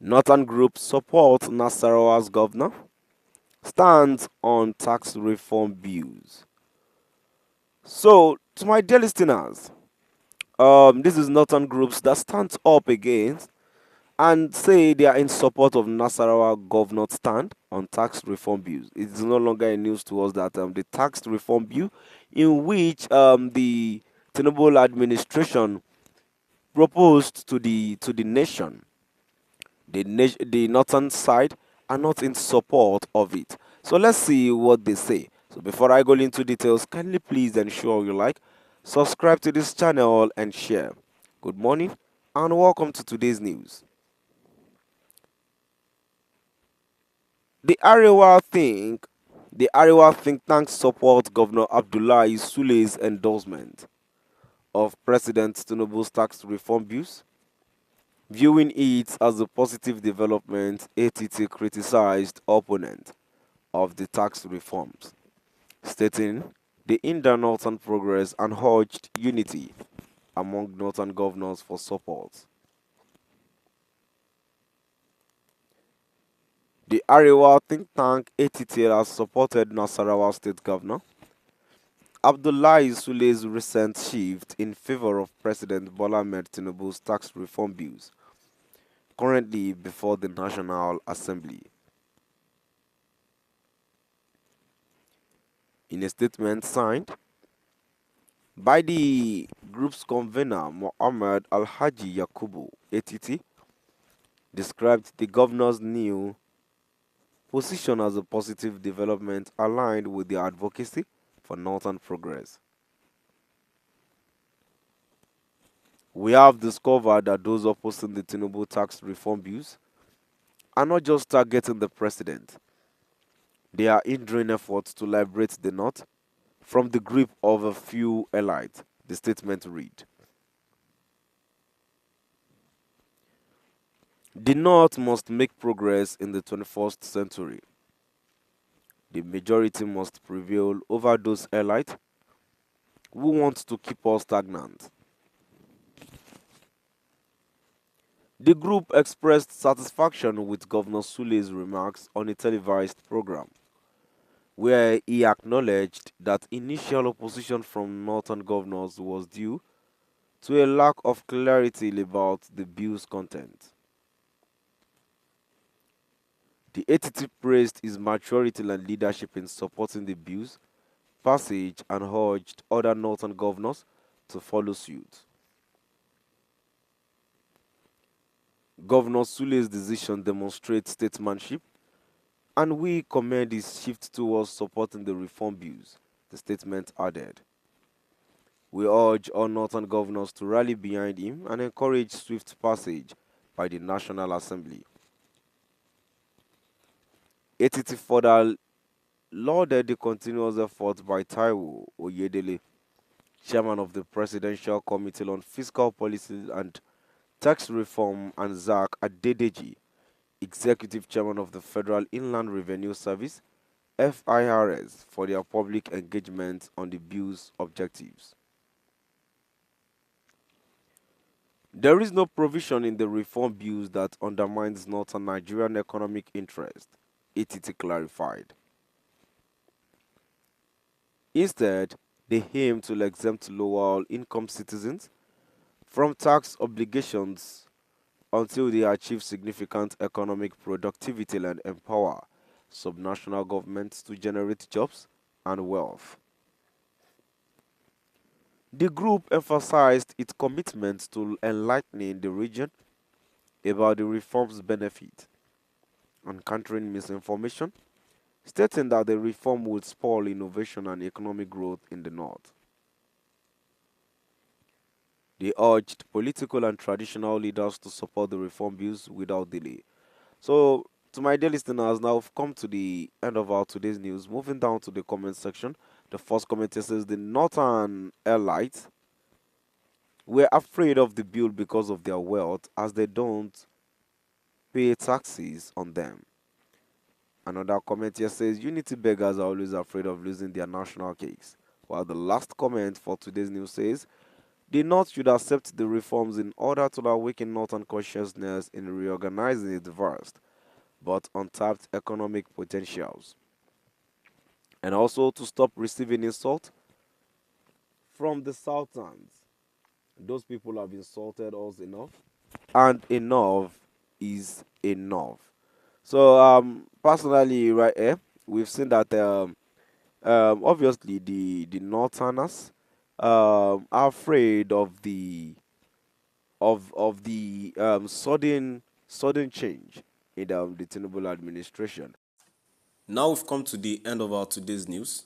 Northern Group supports Nasarawa's governor, stands on tax reform bills. So, to my dear listeners, this is Northern Groups that stands up against and say they are in support of Nasarawa governor's stand on tax reform bills. It is no longer a news to us that the tax reform bill, in which the TInubu administration proposed to the nation, the northern side are not in support of it. So let's see what they say. So before I go into details, kindly please ensure you like, subscribe to this channel and share. Good morning and welcome to today's news. The Arewa think tank supports Governor Abdullahi Sule's endorsement of President Tinubu's tax reform bills, viewing it as a positive development. ATT criticized opponent of the tax reforms, stating they hinder northern progress and urged unity among northern governors for support. The Arewa think tank ATT has supported Nasarawa state governor Abdullahi Sule's recent shift in favor of President Bola Ahmed Tinubu's tax reform bills, currently before the National Assembly. In a statement signed by the group's convener Muhammad Al-Haji Yakubu, ATT described the governor's new position as a positive development aligned with their advocacy for northern progress. We have discovered that those opposing the Tinubu tax reform bills are not just targeting the president, they are hindering efforts to liberate the North from the grip of a few elites, the statement read. The North must make progress in the 21st century. The majority must prevail over those elites who want to keep us stagnant. The group expressed satisfaction with Governor Sule's remarks on a televised program, where he acknowledged that initial opposition from northern governors was due to a lack of clarity about the bill's content. The ATT praised his maturity and leadership in supporting the bill's passage and urged other northern governors to follow suit. Governor Sule's decision demonstrates statesmanship, and we commend his shift towards supporting the reform bills, the statement added. We urge all northern governors to rally behind him and encourage swift passage by the National Assembly. ATT further lauded the continuous efforts by Taiwo Oyedele, chairman of the Presidential Committee on Fiscal Policy and Tax Reform, and Zach Adedeji, executive chairman of the Federal Inland Revenue Service (FIRS), for their public engagement on the bill's objectives. There is no provision in the reform bills that undermines northern Nigerian economic interest, ATT clarified. Instead, they aim to exempt lower income citizens from tax obligations until they achieve significant economic productivity and empower subnational governments to generate jobs and wealth. The group emphasized its commitment to enlightening the region about the reform's benefit and countering misinformation, stating that the reform would spur innovation and economic growth in the North. They urged political and traditional leaders to support the reform bills without delay. So, to my dear listeners, now we've come to the end of our today's news. Moving down to the comment section, the first comment here says the Northern elites were afraid of the bill because of their wealth, as they don't pay taxes on them. Another comment here says unity beggars are always afraid of losing their national cakes. While the last comment for today's news says The North should accept the reforms in order to awaken Northern consciousness in reorganizing its vast but untapped economic potentials, and also to stop receiving insult from the Sultans. Those people have insulted us enough, and enough is enough. So, personally, right here, we've seen that obviously the Northerners are afraid of the sudden change in the Tinubu administration. Now we've come to the end of our today's news.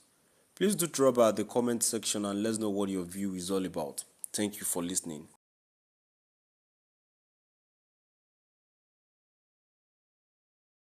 Please do drop by the comment section and let us know what your view is all about. Thank you for listening.